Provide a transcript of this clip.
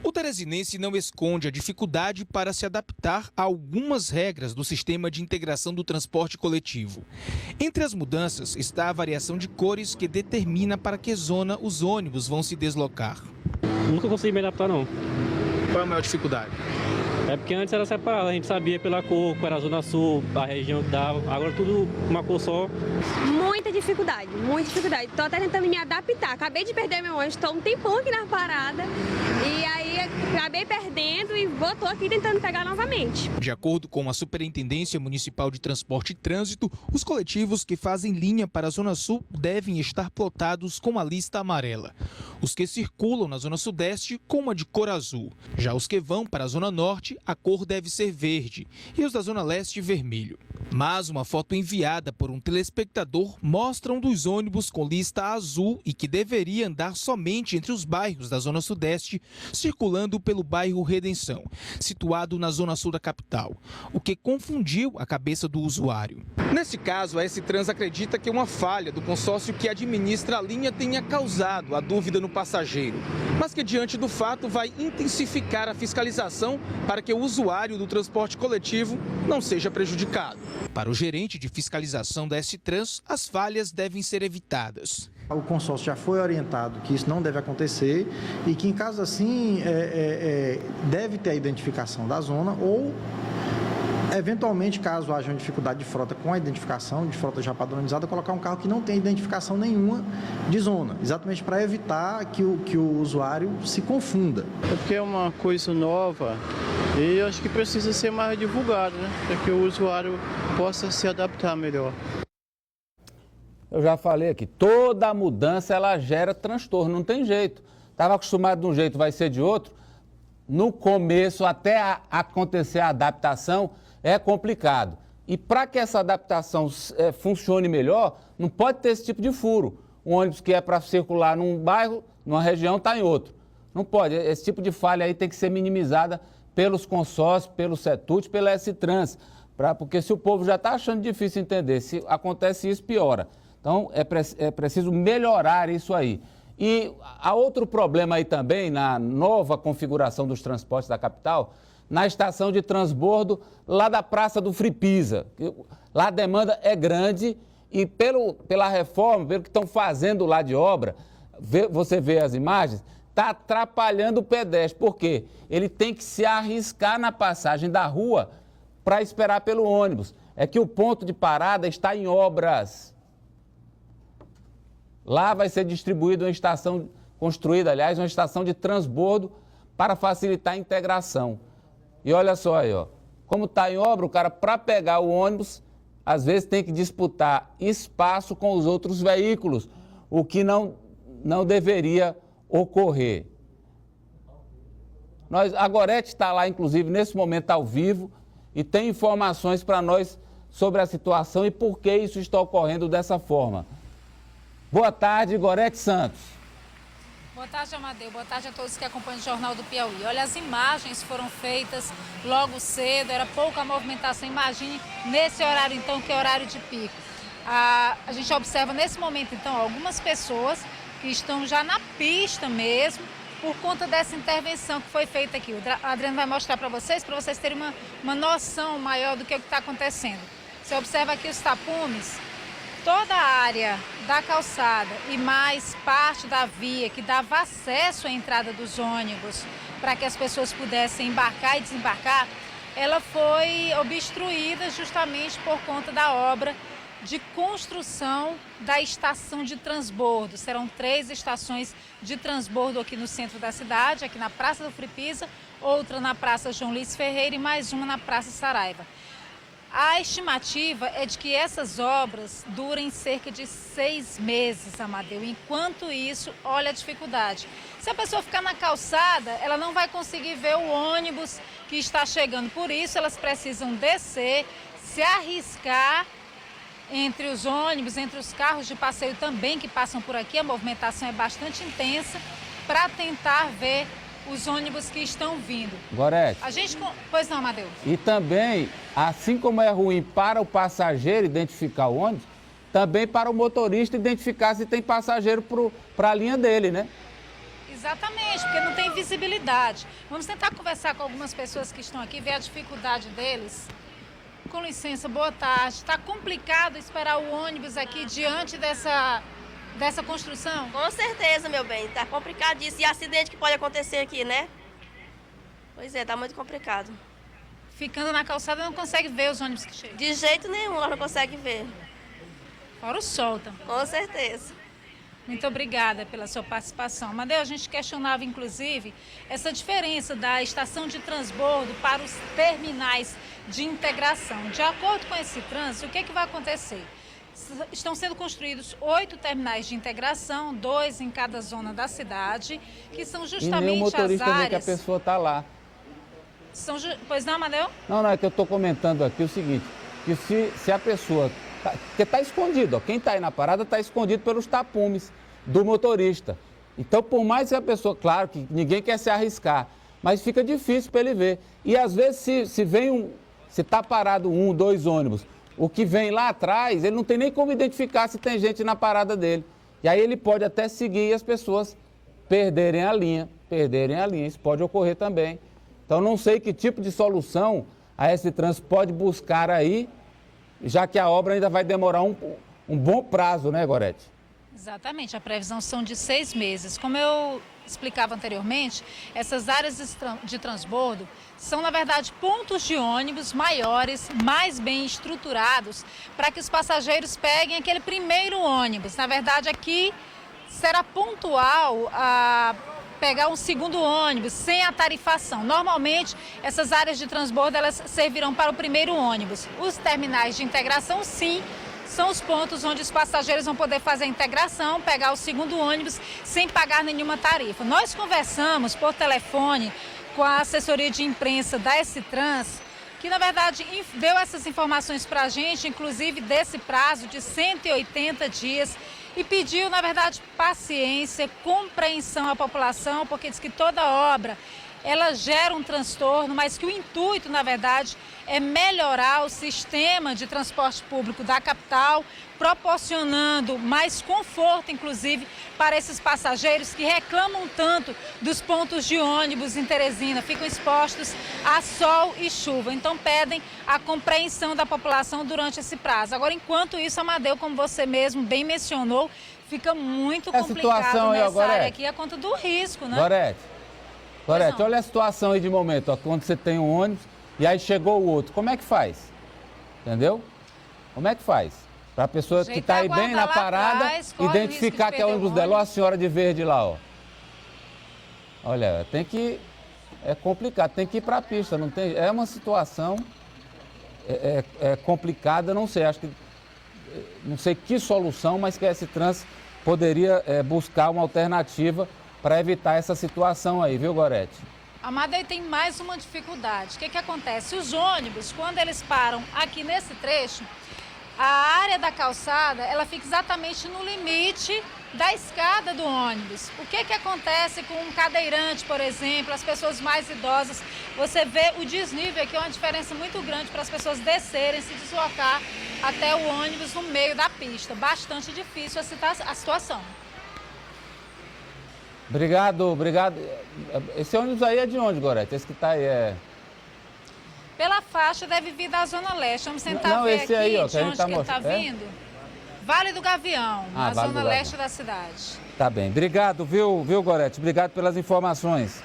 O teresinense não esconde a dificuldade para se adaptar a algumas regras do sistema de integração do transporte coletivo. Entre as mudanças está a variação de cores que determina para que zona os ônibus vão se deslocar. Nunca consegui me adaptar, não. Qual é a maior dificuldade? É porque antes era separado, a gente sabia pela cor, qual era a Zona Sul, a região que dava. Agora tudo uma cor só. Muita dificuldade, muita dificuldade. Estou até tentando me adaptar. Acabei de perder meu ônibus, estou um tempão aqui na parada. E aí acabei perdendo e estou aqui tentando pegar novamente. De acordo com a Superintendência Municipal de Transporte e Trânsito, os coletivos que fazem linha para a Zona Sul devem estar plotados com a lista amarela. Os que circulam na Zona Sudeste com a de cor azul. Já os que vão para a Zona Norte, a cor deve ser verde e os da Zona Leste vermelho. Mas uma foto enviada por um telespectador mostra um dos ônibus com lista azul e que deveria andar somente entre os bairros da Zona Sudeste, circulando pelo bairro Redenção, situado na Zona Sul da capital, o que confundiu a cabeça do usuário. Nesse caso, a S-Trans acredita que uma falha do consórcio que administra a linha tenha causado a dúvida no passageiro, mas que diante do fato vai intensificar a fiscalização para que o usuário do transporte coletivo não seja prejudicado. Para o gerente de fiscalização da S-Trans, as falhas devem ser evitadas. O consórcio já foi orientado que isso não deve acontecer e que, em caso assim, deve ter a identificação da zona ou, eventualmente, caso haja uma dificuldade de frota com a identificação, de frota já padronizada, colocar um carro que não tem identificação nenhuma de zona, exatamente para evitar que o usuário se confunda. É porque é uma coisa nova e acho que precisa ser mais divulgado, né? Para que o usuário possa se adaptar melhor. Eu já falei aqui, toda mudança ela gera transtorno, não tem jeito. Estava acostumado de um jeito, vai ser de outro. No começo, até acontecer a adaptação, é complicado. E para que essa adaptação funcione melhor, não pode ter esse tipo de furo. Um ônibus que é para circular num bairro, numa região, está em outro. Não pode. Esse tipo de falha aí tem que ser minimizada pelos consórcios, pelo CETUT, pela S-Trans. Porque se o povo já está achando difícil entender, se acontece isso, piora. Então, é preciso melhorar isso aí. E há outro problema aí também, na nova configuração dos transportes da capital, na estação de transbordo lá da Praça do Fripisa. Lá a demanda é grande e pela reforma, pelo que estão fazendo lá de obra, você vê as imagens, está atrapalhando o pedestre. Por quê? Ele tem que se arriscar na passagem da rua para esperar pelo ônibus. É que o ponto de parada está em obras. Lá vai ser distribuída uma estação, construída, aliás, uma estação de transbordo para facilitar a integração. E olha só aí, ó, como está em obra, o cara, para pegar o ônibus, às vezes tem que disputar espaço com os outros veículos, o que não deveria ocorrer. A Gorete está lá, inclusive, nesse momento ao vivo, e tem informações para nós sobre a situação e por que isso está ocorrendo dessa forma. Boa tarde, Gorete Santos. Boa tarde, Amadeu. Boa tarde a todos que acompanham o Jornal do Piauí. Olha, as imagens foram feitas logo cedo, era pouca movimentação. Imagine nesse horário, então, que é horário de pico. A gente observa nesse momento, então, algumas pessoas que estão já na pista mesmo, por conta dessa intervenção que foi feita aqui. O Adriano vai mostrar para vocês terem uma noção maior do que está acontecendo. Você observa aqui os tapumes. Toda a área da calçada e mais parte da via que dava acesso à entrada dos ônibus para que as pessoas pudessem embarcar e desembarcar, ela foi obstruída justamente por conta da obra de construção da estação de transbordo. Serão 3 estações de transbordo aqui no centro da cidade, aqui na Praça do Fripisa, outra na Praça João Luiz Ferreira e mais uma na Praça Saraiva. A estimativa é de que essas obras durem cerca de 6 meses, Amadeu. Enquanto isso, olha a dificuldade. Se a pessoa ficar na calçada, ela não vai conseguir ver o ônibus que está chegando. Por isso, elas precisam descer, se arriscar entre os ônibus, entre os carros de passeio também que passam por aqui. A movimentação é bastante intensa para tentar ver os ônibus que estão vindo. Gorete. Pois não, Amadeu. E também, assim como é ruim para o passageiro identificar o ônibus, também para o motorista identificar se tem passageiro para a linha dele, né? Exatamente, porque não tem visibilidade. Vamos tentar conversar com algumas pessoas que estão aqui, ver a dificuldade deles. Com licença, boa tarde. Está complicado esperar o ônibus aqui diante dessa construção? Com certeza, meu bem. Tá complicadíssimo. E acidente que pode acontecer aqui, né? Pois é, tá muito complicado. Ficando na calçada não consegue ver os ônibus que chegam? De jeito nenhum, nós não conseguimos ver. Fora o sol também. Com certeza. Muito obrigada pela sua participação. Amadeu, a gente questionava, inclusive, essa diferença da estação de transbordo para os terminais de integração. De acordo com esse trânsito, o que vai acontecer? Estão sendo construídos 8 terminais de integração, 2 em cada zona da cidade, que são justamente e nem o motorista as áreas... vê que a pessoa está lá. Pois não, Amadeu? Não, é que eu estou comentando aqui o seguinte, que se a pessoa... Porque está escondido, ó, quem está aí na parada está escondido pelos tapumes do motorista. Então, por mais que a pessoa... Claro que ninguém quer se arriscar, mas fica difícil para ele ver. E às vezes, se está parado 1, 2 ônibus, o que vem lá atrás, ele não tem nem como identificar se tem gente na parada dele. E aí ele pode até seguir e as pessoas perderem a linha. Isso pode ocorrer também. Então, não sei que tipo de solução a S-Trans pode buscar aí, já que a obra ainda vai demorar um bom prazo, né, Gorete? Exatamente, a previsão são de 6 meses. Como eu explicava anteriormente, essas áreas de transbordo são, na verdade, pontos de ônibus maiores, mais bem estruturados, para que os passageiros peguem aquele primeiro ônibus. Na verdade, aqui será pontual a pegar um segundo ônibus, sem a tarifação. Normalmente, essas áreas de transbordo, elas servirão para o primeiro ônibus. Os terminais de integração, sim, são os pontos onde os passageiros vão poder fazer a integração, pegar o segundo ônibus sem pagar nenhuma tarifa. Nós conversamos por telefone com a assessoria de imprensa da S-Trans, que na verdade deu essas informações para a gente, inclusive desse prazo de 180 dias, e pediu, na verdade, paciência, compreensão à população, porque diz que toda obra ela gera um transtorno, mas que o intuito, na verdade, é melhorar o sistema de transporte público da capital, proporcionando mais conforto, inclusive, para esses passageiros que reclamam tanto dos pontos de ônibus em Teresina, ficam expostos a sol e chuva. Então, pedem a compreensão da população durante esse prazo. Agora, enquanto isso, Amadeu, como você mesmo bem mencionou, fica muito complicado nessa área aqui, a conta do risco, né? Gorete, olha a situação aí de momento, ó, quando você tem um ônibus e aí chegou o outro, como é que faz? Entendeu? Como é que faz? Para a pessoa que está aí bem na parada, identificar que é o ônibus dela. Olha a senhora de verde lá, ó. Olha, é complicado, tem que ir para a pista, não tem, é uma situação complicada, não sei, não sei que solução, mas que a S-Trans poderia buscar uma alternativa para evitar essa situação aí, viu, Gorete? Amadeu, tem mais uma dificuldade. O que acontece? Os ônibus, quando eles param aqui nesse trecho, a área da calçada, ela fica exatamente no limite da escada do ônibus. O que acontece com um cadeirante, por exemplo, as pessoas mais idosas? Você vê o desnível aqui, é uma diferença muito grande para as pessoas descerem, se deslocar até o ônibus no meio da pista. Bastante difícil a situação. Obrigado. Esse ônibus aí é de onde, Gorete? Esse que está aí Pela faixa deve vir da Zona Leste. Vamos tentar ver esse aqui aí, ó, de onde ele está vindo. Vale do Gavião, na Vale Zona Leste da cidade. Tá bem. Obrigado, viu, Gorete? Obrigado pelas informações.